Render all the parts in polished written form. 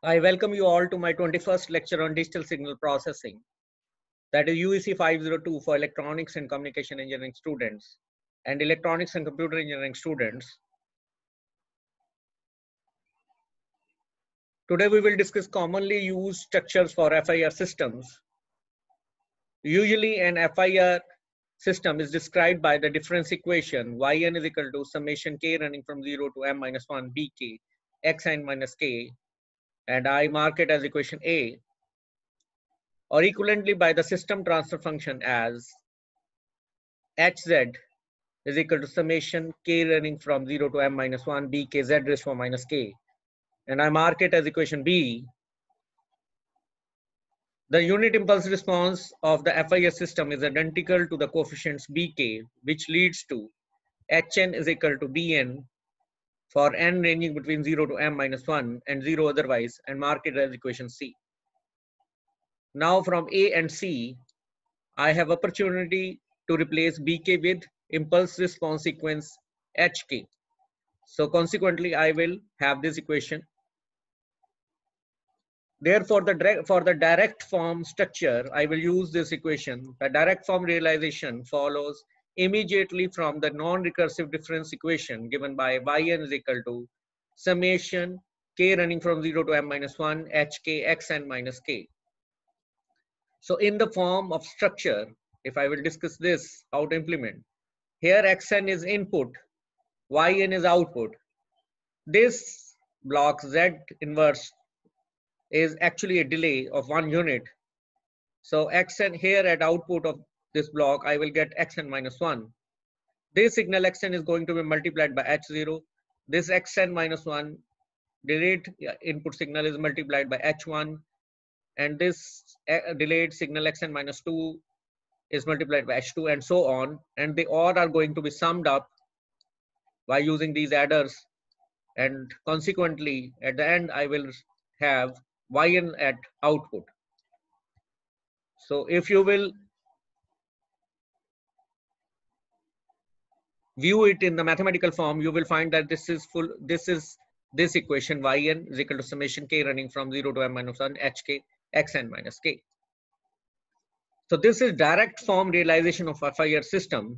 I welcome you all to my 21st lecture on digital signal processing, that is UEC 502 for electronics and communication engineering students and electronics and computer engineering students. Today we will discuss commonly used structures for FIR systems. Usually an FIR system is described by the difference equation yn is equal to summation k running from 0 to m minus 1 bk xn minus k, and I mark it as equation A, or equivalently by the system transfer function as hz is equal to summation k running from 0 to m minus 1 bk z raised to minus k, and I mark it as equation B. The unit impulse response of the FIR system is identical to the coefficients bk, which leads to hn is equal to bn for n ranging between 0 to m minus 1 and 0 otherwise, and mark it as equation C. Now from A and C, I have opportunity to replace bk with impulse response sequence hk. So consequently, I will have this equation. Therefore, for the direct form structure, I will use this equation. The direct form realization follows immediately from the non-recursive difference equation given by yn is equal to summation k running from 0 to m minus 1 hk xn minus k. So in the form of structure, if I will discuss this, how to implement. Here xn is input, yn is output. This block z inverse is actually a delay of 1 unit. So xn here at output of this block, I will get xn minus 1. This signal xn is going to be multiplied by h0. This xn minus 1 delayed input signal is multiplied by h1. And this delayed signal xn minus 2 is multiplied by h2, and so on. And they all are going to be summed up by using these adders. And consequently, at the end, I will have yn at output. So if you will view it in the mathematical form, you will find that this equation yn is equal to summation k running from 0 to m minus 1 hk xn minus k. So this is direct form realization of FIR system.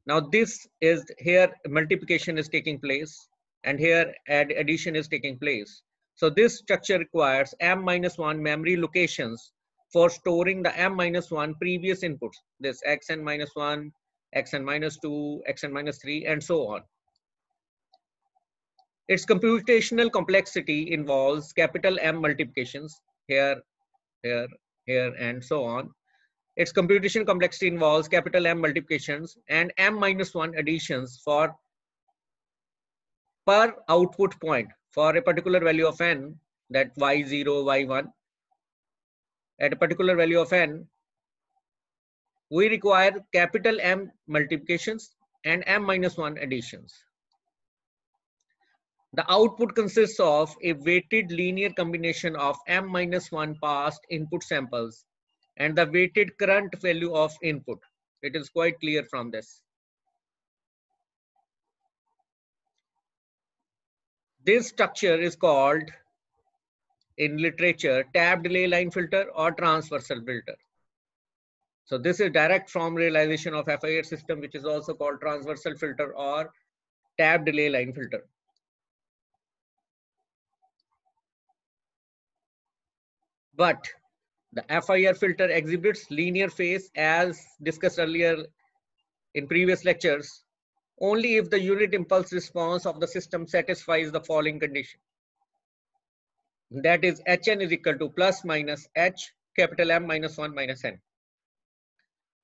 Now this is here multiplication is taking place, and here addition is taking place. So this structure requires m minus 1 memory locations for storing the m minus 1 previous inputs, this xn minus 1, xn minus 2, xn minus 3, and so on. Its computational complexity involves capital M multiplications, here, here, here, and so on. Its computation complexity involves capital M multiplications and m minus 1 additions for per output point for a particular value of n, that y0, y1. At a particular value of n, we require capital M multiplications and m minus 1 additions. The output consists of a weighted linear combination of m minus 1 past input samples and the weighted current value of input. It is quite clear from this. This structure is called in literature tab delay line filter or transversal filter. So this is direct form realization of FIR system, which is also called transversal filter or tab delay line filter. But the FIR filter exhibits linear phase as discussed earlier in previous lectures only if the unit impulse response of the system satisfies the following condition. That is hn is equal to plus minus h capital M minus 1 minus n.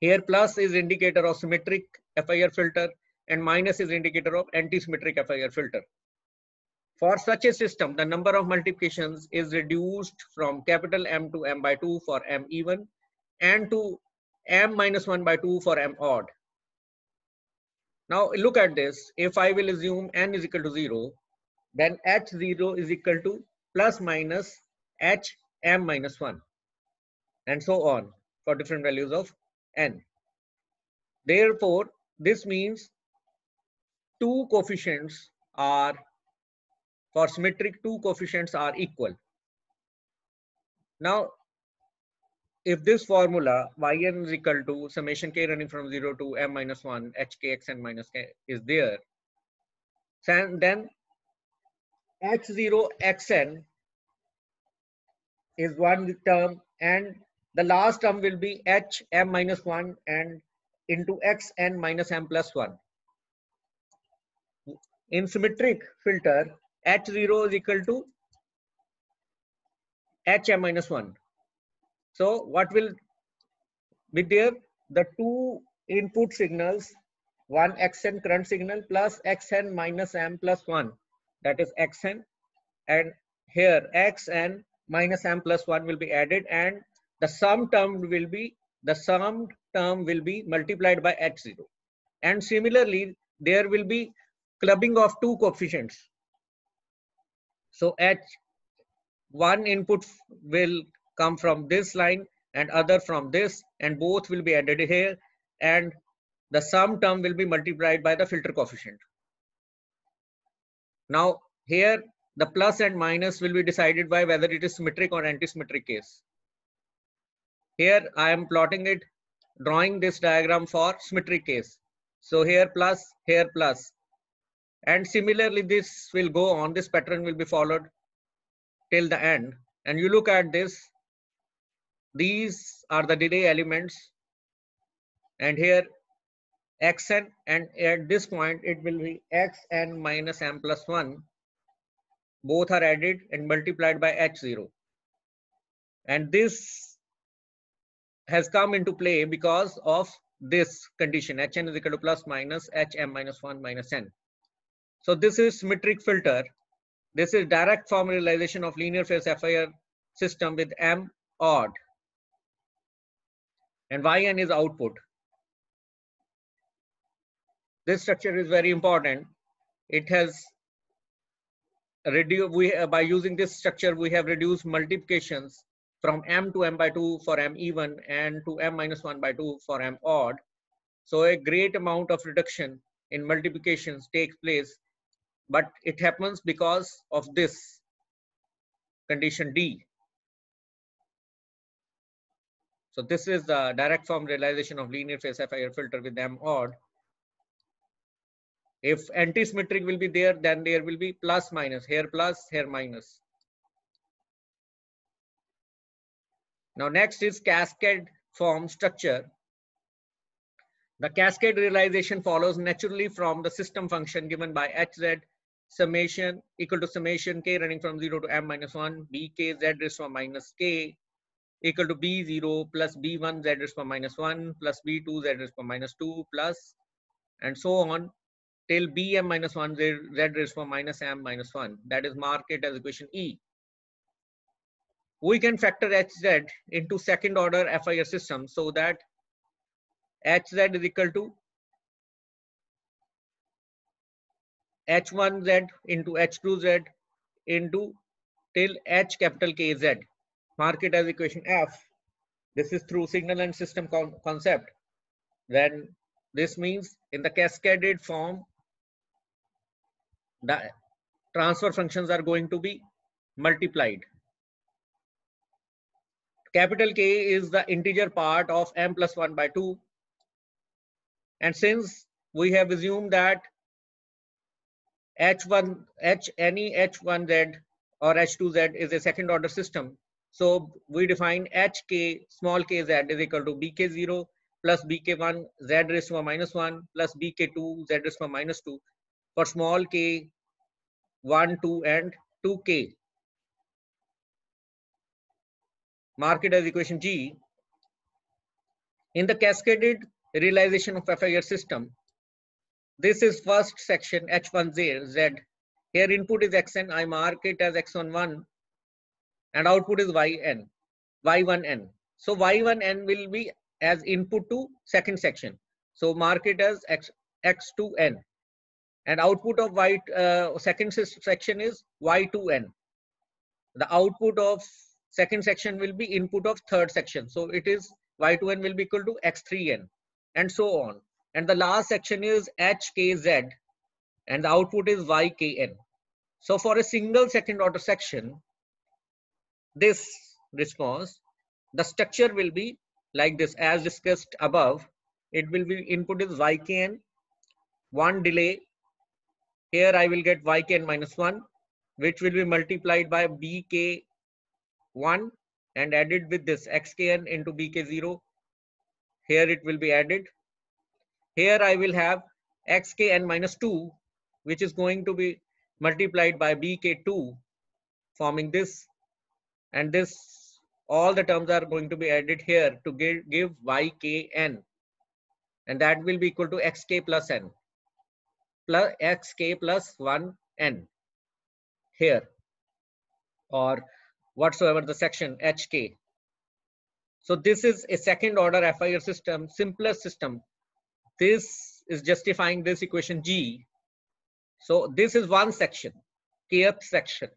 Here plus is indicator of symmetric FIR filter and minus is indicator of anti-symmetric FIR filter. For such a system, the number of multiplications is reduced from capital M to m by 2 for m even and to m minus 1 by 2 for m odd. Now look at this. If I will assume n is equal to 0, then h0 is equal to plus minus h m minus 1 and so on for different values of n. Therefore, this means two coefficients are, for symmetric, two coefficients are equal. Now, if this formula yn is equal to summation k running from 0 to m minus 1 hkxn minus k is there, then h0xn is one term and the last term will be hm minus 1 and into xn minus m plus 1. In symmetric filter, h0 is equal to hm minus 1. So what will be there? The two input signals, one xn current signal plus xn minus m plus 1, that is xn, and here xn minus m plus 1 will be added, and the summed term will be multiplied by h0. And similarly, there will be clubbing of two coefficients. So one input will come from this line and other from this, and both will be added here, and the sum term will be multiplied by the filter coefficient. Now here the plus and minus will be decided by whether it is symmetric or anti-symmetric case. Here I am plotting it, drawing this diagram for symmetric case. So here plus, and similarly this will go on, this pattern will be followed till the end. And you look at this, these are the delay elements, and here xn, and at this point it will be xn minus m plus 1, both are added and multiplied by h0, and this has come into play because of this condition, hn is equal to plus minus hm minus 1 minus n. So this is symmetric filter. This is direct form realization of linear phase FIR system with m odd, and yn is output. This structure is very important. It has reduced, by using this structure, we have reduced multiplications from m to m by 2 for m even and to m minus 1 by 2 for m odd. So a great amount of reduction in multiplications takes place, but it happens because of this condition D. So this is the direct form realization of linear phase FIR filter with m odd. If anti-symmetric will be there, then there will be plus minus, here minus. Now next is cascade form structure. The cascade realization follows naturally from the system function given by hz summation equal to summation k running from 0 to m minus 1 bk z raised to minus k equal to b0 plus b1 z raised to minus 1 plus b2 z raised to minus 2 plus, and so on till bm minus 1 z raised to minus m minus 1. That is mark it as equation E. We can factor hz into second order FIR system so that hz is equal to h1z into h2z into till h capital Kz. Mark it as equation F. This is through signal and system concept. Then this means in the cascaded form, the transfer functions are going to be multiplied. Capital K is the integer part of m plus 1 by 2. And since we have assumed that any h1z or h2z is a second order system, so we define hk small kz is equal to bk0 plus bk1 z raised to minus 1 plus bk2 z raised to minus 2 for small k 1, 2 and 2k. Mark it as equation G. In the cascaded realization of FIR system, this is first section h1z. Here input is xn, I mark it as x11, and output is y1n. So y1n will be as input to second section. So mark it as x2n, and output of second section is y2n. The output of second section will be input of third section. So it is y2n will be equal to x3n, and so on. And the last section is hkz, and the output is ykn. So for a single second order section, this response, the structure will be like this as discussed above. It will be input is ykn, 1 delay. Here I will get ykn minus 1, which will be multiplied by bk1 and added with this xkn into bk0. Here it will be added. Here I will have xkn minus 2, which is going to be multiplied by bk2, forming this, and this, all the terms are going to be added here to give ykn, and that will be equal to xk plus n, plus xk plus 1n here, or whatsoever the section hk. So this is a second order FIR system, simplest system. This is justifying this equation G. So this is one section, kth section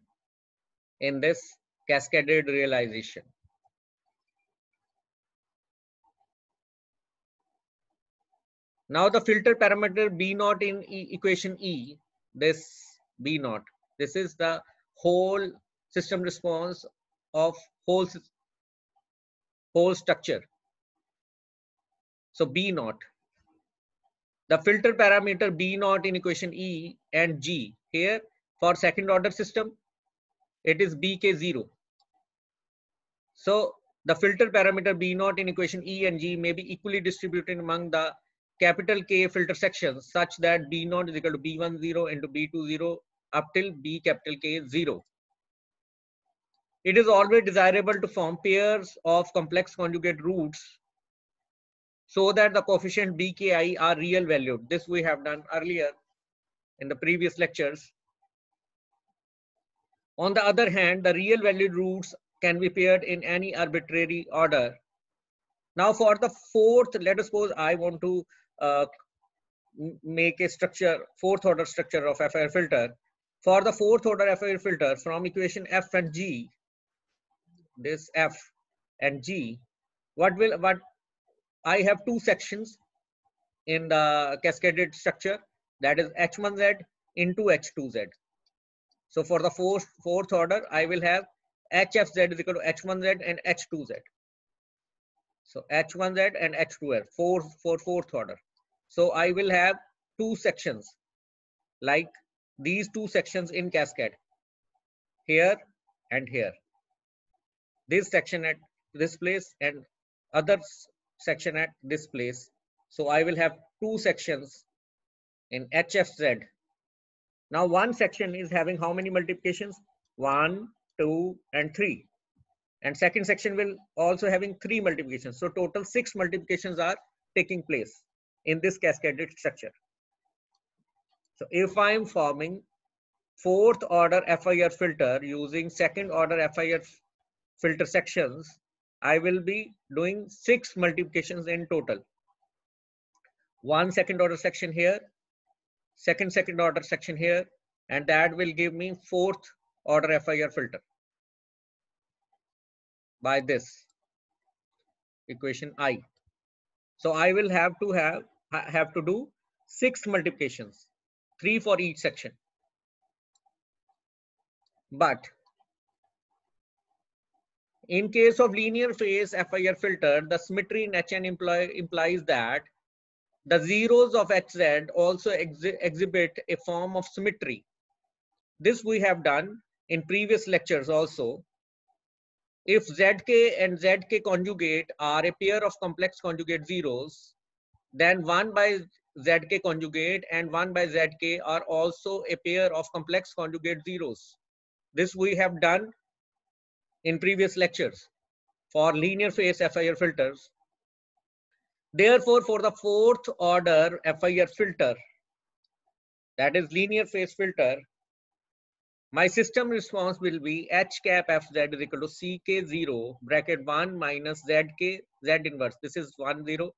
in this cascaded realization. Now the filter parameter B0 in equation E, this B0, this is the whole system response of whole structure. So B0, the filter parameter B0 in equation E and G, here for second order system, it is BK0. So the filter parameter B0 in equation E and G may be equally distributed among the capital K filter sections such that B0 is equal to B10 into B20 up till B capital K 0. It is always desirable to form pairs of complex conjugate roots so that the coefficient BKI are real valued. This we have done earlier in the previous lectures. On the other hand, the real valued roots can be paired in any arbitrary order. Now for the fourth, let us suppose I want to make a structure, fourth order structure of FIR filter. For the fourth order FIR filter from equation F and G, this F and G, what I have two sections in the cascaded structure, that is H1Z into H2Z. So for the fourth order, I will have HFZ is equal to H1Z and H2Z. So H1Z and H2Z for fourth order. So I will have two sections like these two sections in cascade, here and here. This section at this place and other section at this place. So I will have two sections in HFZ. Now one section is having how many multiplications? 1, 2, and 3. And second section will also having 3 multiplications. So total 6 multiplications are taking place in this cascaded structure. So if I am forming fourth order FIR filter using second order FIR filter sections, I will be doing 6 multiplications in total. One second order section here, second order section here, and that will give me fourth order FIR filter by this equation I. So I will have to do 6 multiplications, 3 for each section. But in case of linear phase FIR filter, the symmetry in Hn implies that the zeros of Hz also exhibit a form of symmetry. This we have done in previous lectures also. If Zk and Zk conjugate are a pair of complex conjugate zeros, then 1 by Zk conjugate and 1 by Zk are also a pair of complex conjugate zeros. This we have done in previous lectures for linear phase FIR filters. Therefore, for the fourth order FIR filter, that is linear phase filter, my system response will be H cap Fz is equal to Ck0 bracket 1 minus Zk Z inverse. This is 1 0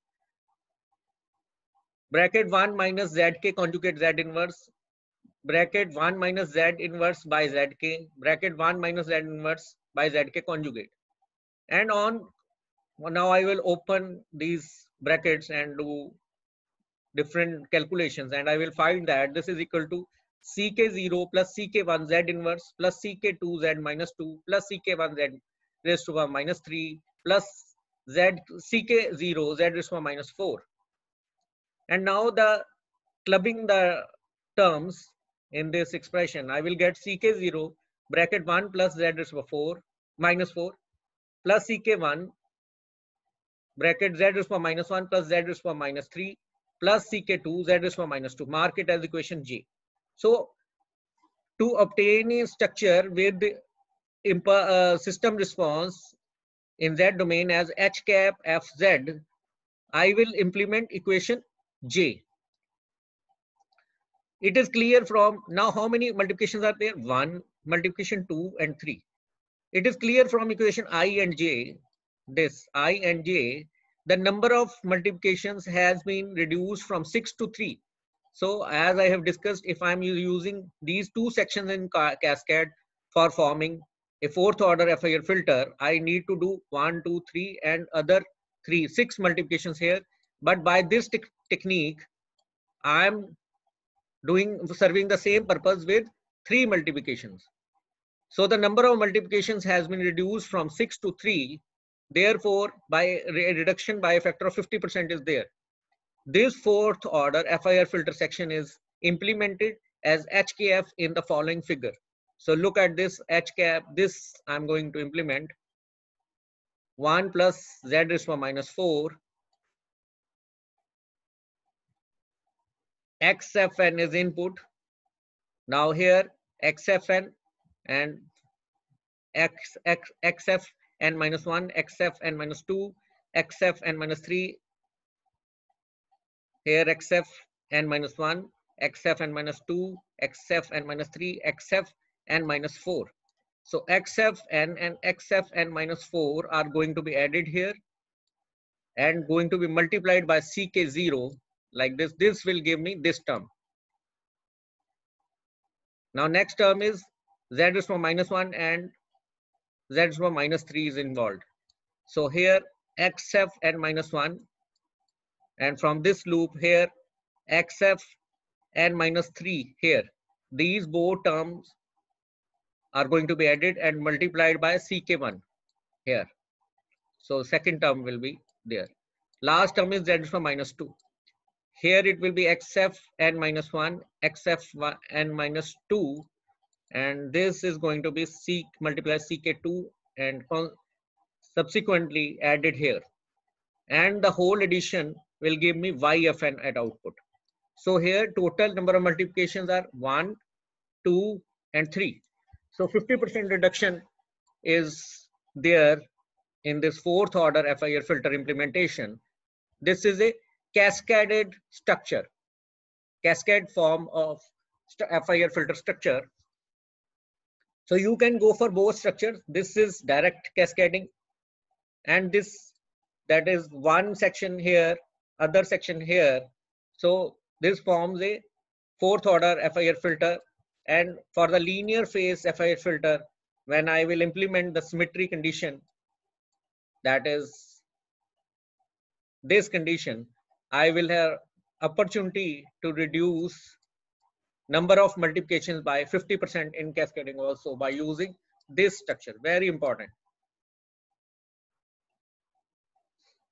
bracket 1 minus Zk conjugate Z inverse bracket 1 minus Z inverse by Zk bracket 1 minus Z inverse by Zk conjugate. And on, now I will open these brackets and do different calculations, and I will find that this is equal to Ck0 plus Ck1 Z inverse plus Ck2 Z minus 2 plus Ck1 Z raised to the power minus 3 plus z ck0 z raised to the power minus 4. And now the clubbing the terms in this expression, I will get ck0 bracket 1 plus z raised to the power 4 minus 4 plus ck1 bracket z raised to the power minus 1 plus z raised to the power minus 3 plus ck2 z raised to the power minus 2. Mark it as equation J. So to obtain a structure with system response in Z domain as h cap fz, I will implement equation J. It is clear from now how many multiplications are there? 1, multiplication 2 and 3. It is clear from equation I and J, this I and J, the number of multiplications has been reduced from 6 to 3. So as I have discussed, if I'm using these two sections in cascade for forming a fourth order FIR filter, I need to do 1, 2, 3 and other 6 multiplications here. But by this technique, I'm serving the same purpose with 3 multiplications. So the number of multiplications has been reduced from 6 to 3. Therefore, by reduction by a factor of 50% is there. This fourth order FIR filter section is implemented as HKF in the following figure. So look at this HKF. This I'm going to implement 1 plus z raised to the power minus 4. XFN is input. Now here XFN and XFN minus 1, XFN minus 2, XFN minus 3. Here XFN minus 1, XFN minus 2, XFN minus 3, XFN minus 4. So XFN and XFN minus 4 are going to be added here and going to be multiplied by CK0 like this. This will give me this term. Now next term is Z raised to the power minus 1 and Z raised to the power minus 3 is involved. So here XFN minus 1 and from this loop here XFN minus 3 here. These both terms are going to be added and multiplied by CK1 here. So second term will be there. Last term is Z raised to the power minus 2. Here it will be XFN minus 1, XFN minus 2, and this is going to be C multiplied CK2 and subsequently added here. And the whole addition will give me YFN at output. So here total number of multiplications are 1, 2, and 3. So 50% reduction is there in this fourth order FIR filter implementation. This is a cascaded structure, cascade form of FIR filter structure. So you can go for both structures. This is direct cascading and this, that is one section here, other section here. So this forms a fourth order FIR filter. And for the linear phase FIR filter, when I will implement the symmetry condition, that is this condition, I will have opportunity to reduce number of multiplications by 50% in cascading also by using this structure. Very important.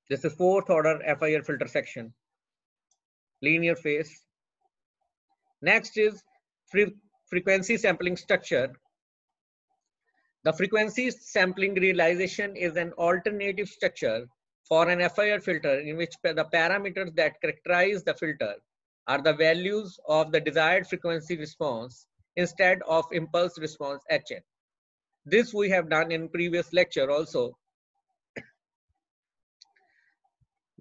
This is fourth order FIR filter section, linear phase. Next is frequency sampling structure. The frequency sampling realization is an alternative structure for an FIR filter in which the parameters that characterize the filter are the values of the desired frequency response instead of impulse response HN. This we have done in previous lecture also,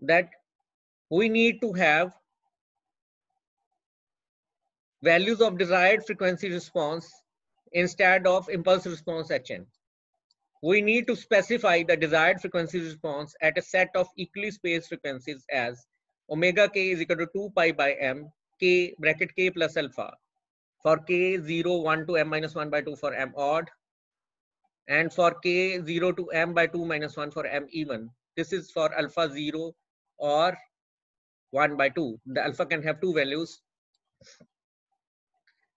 that we need to have values of desired frequency response instead of impulse response HN. We need to specify the desired frequency response at a set of equally spaced frequencies as omega k is equal to 2 pi by m k bracket k plus alpha for k 0 1 to m minus 1 by 2 for m odd, and for k 0 to m by 2 minus 1 for m even. This is for alpha 0 or 1 by 2. The alpha can have two values.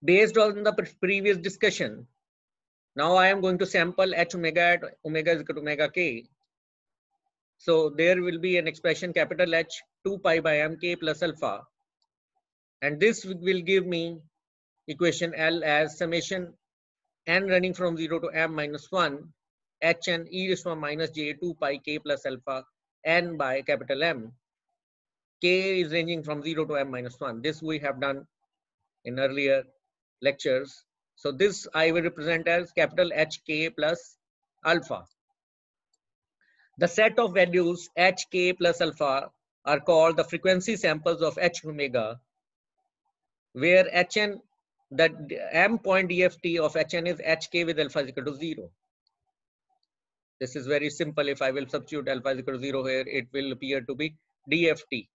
Based on the previous discussion, Now I am going to sample h omega at omega is equal to omega k. So there will be an expression capital H 2 pi by m k plus alpha. And this will give me equation L as summation n running from 0 to m minus 1 h n e raised to minus j 2 pi k plus alpha n by capital M. K is ranging from 0 to m minus 1. This we have done in earlier lectures. So this I will represent as capital HK plus alpha. The set of values HK plus alpha are called the frequency samples of H omega, where Hn, the m point DFT of Hn is Hk with alpha is equal to 0. This is very simple. If I will substitute alpha is equal to 0 here, it will appear to be DFT.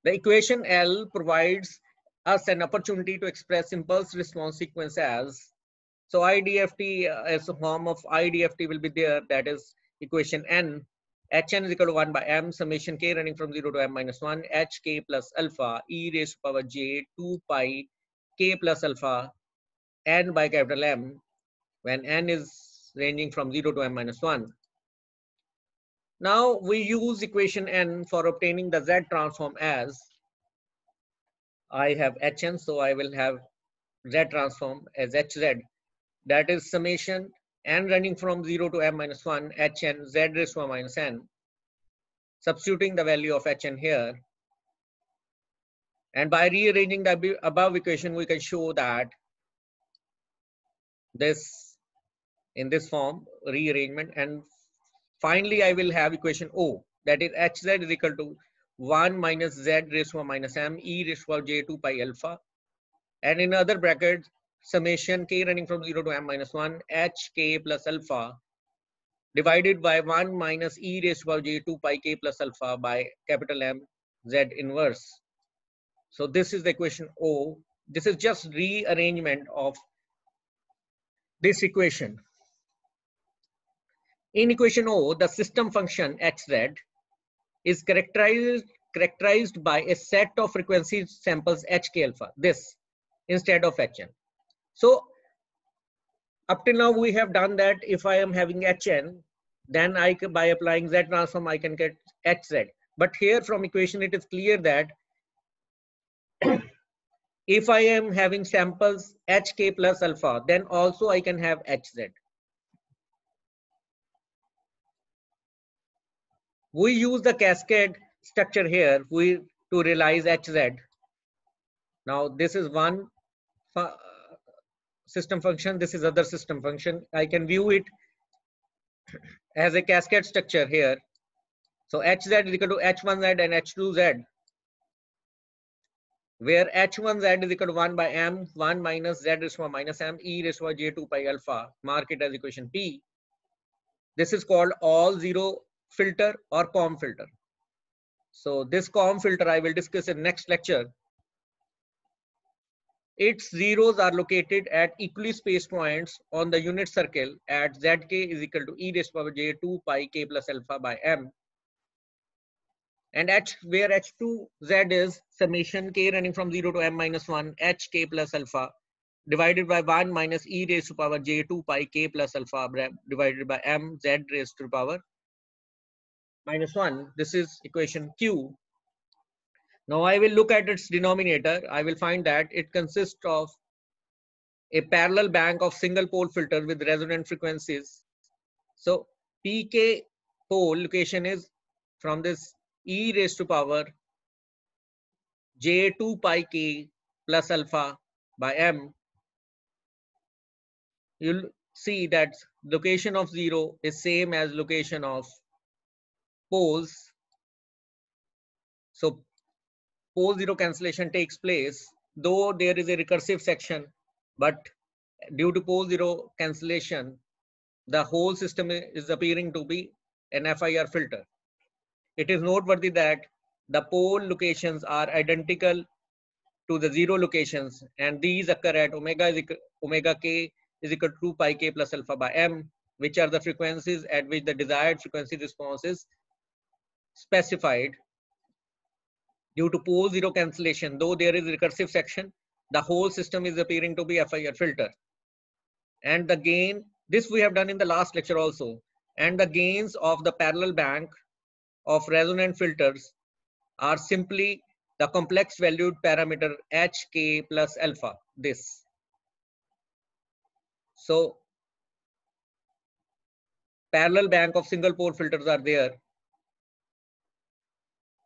The equation L provides us an opportunity to express impulse response sequence as, so IDFT as a form of IDFT will be there, that is equation N. Hn is equal to 1 by m summation k running from 0 to m minus 1 hk plus alpha e raised to power j 2 pi k plus alpha n by capital M, when n is ranging from 0 to m minus 1. Now we use equation N for obtaining the Z transform as, I have Hn, so I will have Z transform as Hz. That is summation n running from 0 to m minus 1 Hn Z raised to minus n. Substituting the value of Hn here. And by rearranging the above equation, we can show that this in this form rearrangement, and finally I will have equation O, that is Hz is equal to 1 minus Z raised to minus m e raised to j 2 pi alpha, and in other brackets summation k running from 0 to m minus 1 hk plus alpha divided by 1 minus e raised to j 2 pi k plus alpha by capital M Z inverse. So this is the equation O. This is just rearrangement of this equation. In equation O, the system function Hz is characterized by a set of frequency samples Hk alpha, this instead of Hn. So up till now we have done that. If I am having Hn, then I can, by applying Z transform, I can get Hz. But here from equation it is clear that if I am having samples Hk plus alpha, then also I can have Hz. We use the cascade structure here to realize Hz. Now this is one system function, this is other system function. I can view it as a cascade structure here. So Hz is equal to H1Z and H2Z, where H1Z is equal to 1 by m 1 minus Z raised to minus m e raised to j 2 pi alpha. Mark it as equation P. This is called all zero filter or COM filter. So this COM filter I will discuss in next lecture. Its zeros are located at equally spaced points on the unit circle at Zk is equal to e raised to power j 2 pi k plus alpha by m. And where H2Z is summation k running from 0 to m minus 1 hk plus alpha divided by 1 minus e raised to power j 2 pi k plus alpha divided by m Z raised to the power minus 1. This is equation Q. Now I will look at its denominator. I will find that it consists of a parallel bank of single pole filter with resonant frequencies. So PK pole location is from this e raised to power j 2 pi k plus alpha by m. You'll see that location of 0 is same as location of poles. So pole zero cancellation takes place, though there is a recursive section, but due to pole zero cancellation, the whole system is appearing to be an FIR filter. It is noteworthy that the pole locations are identical to the zero locations, and these occur at omega k is equal to 2 pi k plus alpha by m, which are the frequencies at which the desired frequency response is specified. Due to pole zero cancellation, though there is a recursive section, the whole system is appearing to be FIR filter. And the gain, this we have done in the last lecture also. And the gains of the parallel bank of resonant filters are simply the complex valued parameter HK plus alpha, this. So parallel bank of single pole filters are there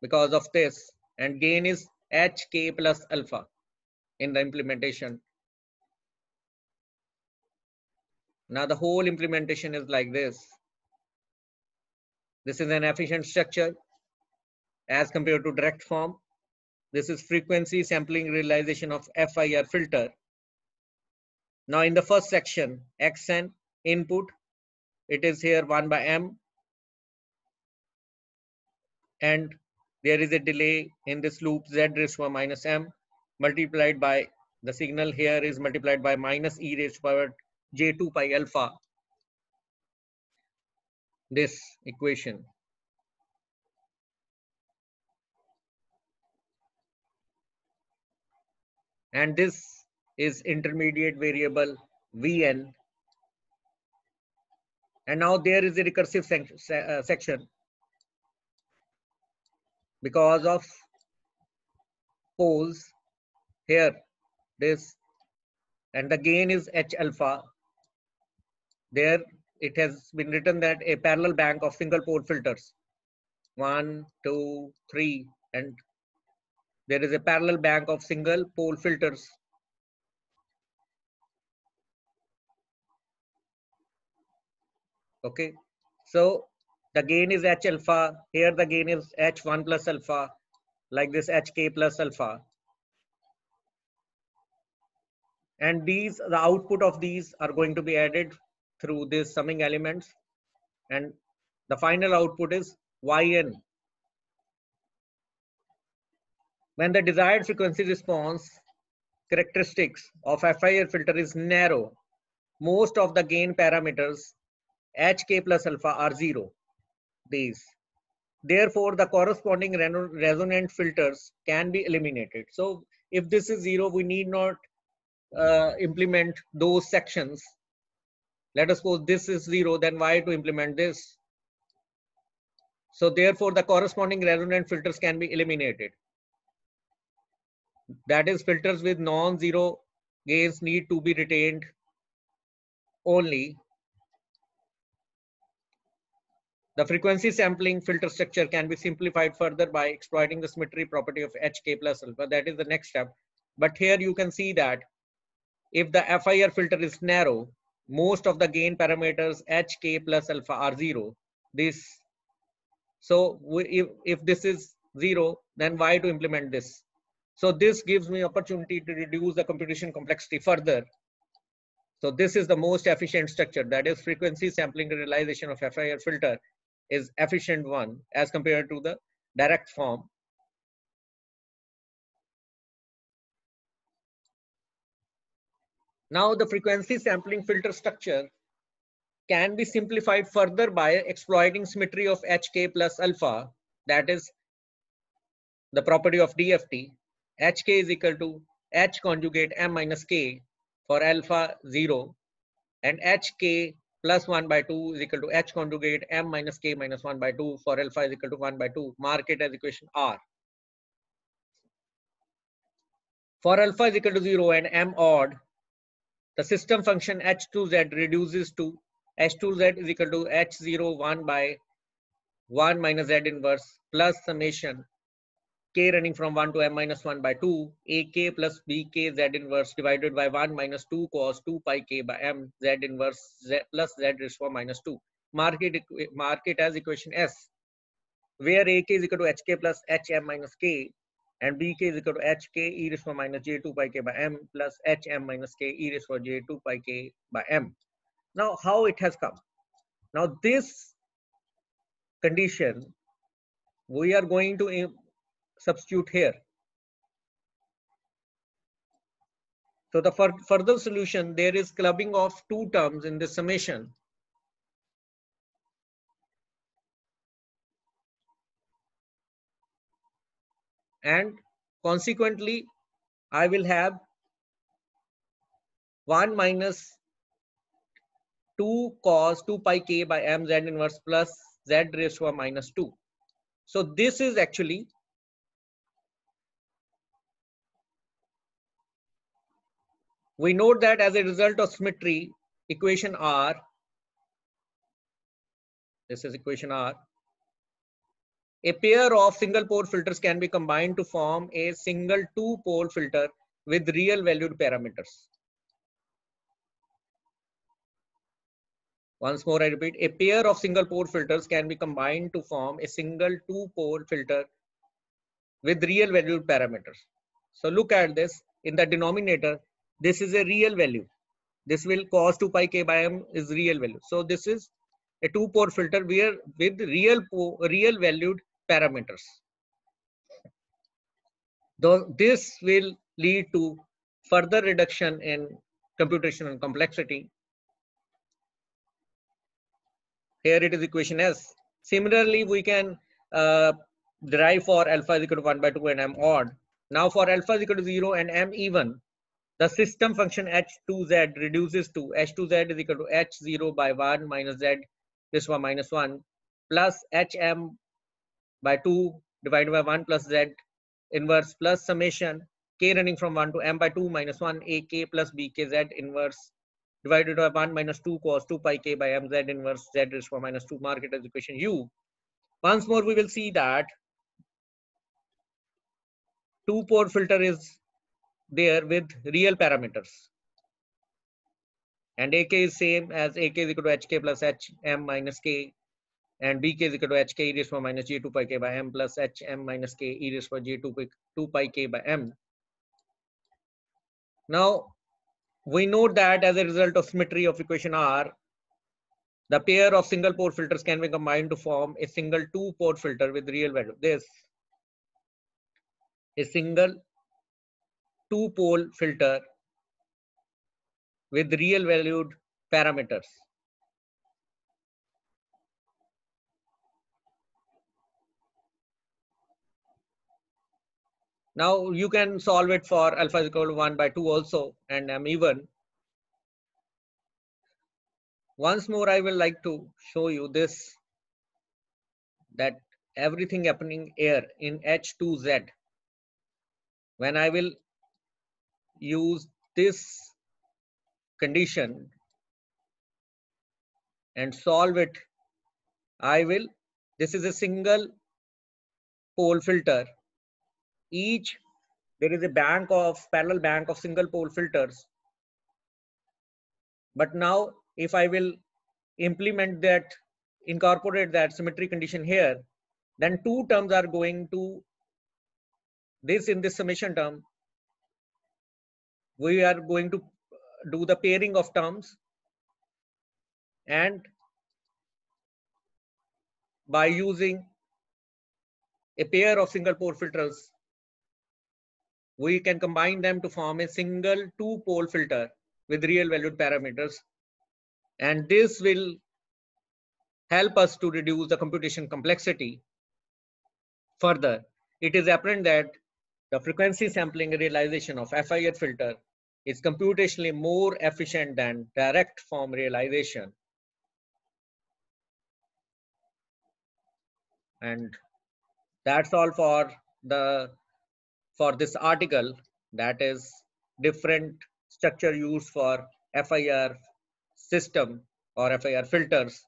because of this, and gain is HK plus alpha in the implementation. Now the whole implementation is like this. This is an efficient structure as compared to direct form. This is frequency sampling realization of FIR filter. Now in the first section, Xn input, it is here 1 by m, and there is a delay in this loop z raised to power minus m multiplied by the signal here is multiplied by minus e raised to power j2 pi alpha, this equation. And this is intermediate variable Vn. And now there is a recursive section because of poles here, this, and the gain is H alpha. There it has been written that a parallel bank of single pole filters, 1, 2, 3, and there is a parallel bank of single pole filters. Okay, so the gain is H alpha. Here the gain is H1 plus alpha, like this HK plus alpha. And these, the output of these are going to be added through these summing elements, and the final output is Yn. When the desired frequency response characteristics of FIR filter is narrow, most of the gain parameters HK plus alpha are 0. These. Therefore, the corresponding resonant filters can be eliminated. So if this is 0, we need not implement those sections. Let us suppose this is 0, then why to implement this? So therefore, the corresponding resonant filters can be eliminated. That is, filters with non-zero gains need to be retained only. The frequency sampling filter structure can be simplified further by exploiting the symmetry property of HK plus alpha. That is the next step. But here you can see that if the FIR filter is narrow, most of the gain parameters HK plus alpha are 0. This, so if this is 0, then why to implement this? So this gives me opportunity to reduce the computation complexity further. So this is the most efficient structure, that is frequency sampling realization of FIR filter is efficient one as compared to the direct form. Now the frequency sampling filter structure can be simplified further by exploiting symmetry of HK plus alpha, that is the property of DFT. HK is equal to H conjugate M minus K for alpha 0, and HK plus 1 by 2 is equal to H conjugate M minus K minus 1 by 2 for alpha is equal to 1 by 2. Mark it as equation R. For alpha is equal to 0 and M odd, the system function H2Z reduces to H2Z is equal to H0 1 by 1 minus Z inverse plus summation K running from 1 to M minus 1 by 2, AK plus BK Z inverse divided by 1 minus 2 cos 2 pi K by M Z inverse Z plus Z raised to minus 2. Mark it as equation S, where AK is equal to HK plus HM minus K and BK is equal to HK e raised to minus J2 pi K by M plus HM minus K e raised to J2 pi K by M. Now, how it has come? Now, this condition we are going to substitute here. So the further solution, there is clubbing of two terms in the summation. And consequently, I will have 1 minus 2 cos 2 pi k by m z inverse plus z raised to a minus 2. So this is actually we note that as a result of symmetry, equation R, this is equation R, a pair of single pole filters can be combined to form a single two pole filter with real valued parameters. Once more, I repeat, a pair of single pole filters can be combined to form a single two pole filter with real valued parameters. So look at this in the denominator. This is a real value. This will cos 2 pi k by m is real value. So this is a two pole filter where with real valued parameters. Though this will lead to further reduction in computational complexity. Here it is equation S. Similarly, we can derive for alpha is equal to 1 by 2 and m odd. Now for alpha is equal to 0 and m even, the system function h2z reduces to h2z is equal to h0 by 1 minus z this one minus 1 plus hm by 2 divided by 1 plus z inverse plus summation k running from 1 to m by 2 minus 1 ak plus bk z inverse divided by 1 minus 2 cos 2 pi k by m z inverse z raised to minus 2. Mark it as equation u. Once more we will see that two pole filter is there with real parameters and ak is same as ak is equal to hk plus hm minus k and bk is equal to hk e raised to minus j2 pi k by m plus hm minus k e raised to j2 pi k by m. Now we note that as a result of symmetry of equation R, the pair of single pole filters can be combined to form a single two pole filter with real value. This a single two pole filter with real valued parameters. Now you can solve it for alpha is equal to 1 by 2 also and m even. Once more I will like to show you this, that everything happening here in H2Z. When I will use this condition and solve it, this is a single pole filter. Each, there is a parallel bank of single pole filters. But now if I will incorporate that symmetry condition here, then two terms are going to this in this summation term. We are going to do the pairing of terms, and by using a pair of single pole filters, we can combine them to form a single two pole filter with real valued parameters. And this will help us to reduce the computation complexity. Further, it is apparent that the frequency sampling realization of FIR filter is computationally more efficient than direct form realization. And that's all for this article, that is different structure used for FIR system or FIR filters,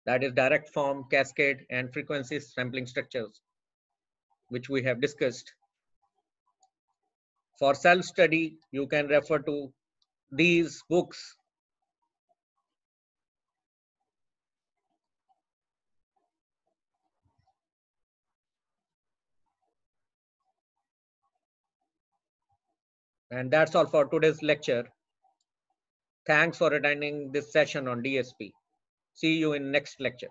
that is direct form, cascade, and frequency sampling structures, which we have discussed. For self-study, you can refer to these books. And that's all for today's lecture. Thanks for attending this session on DSP. See you in next lecture.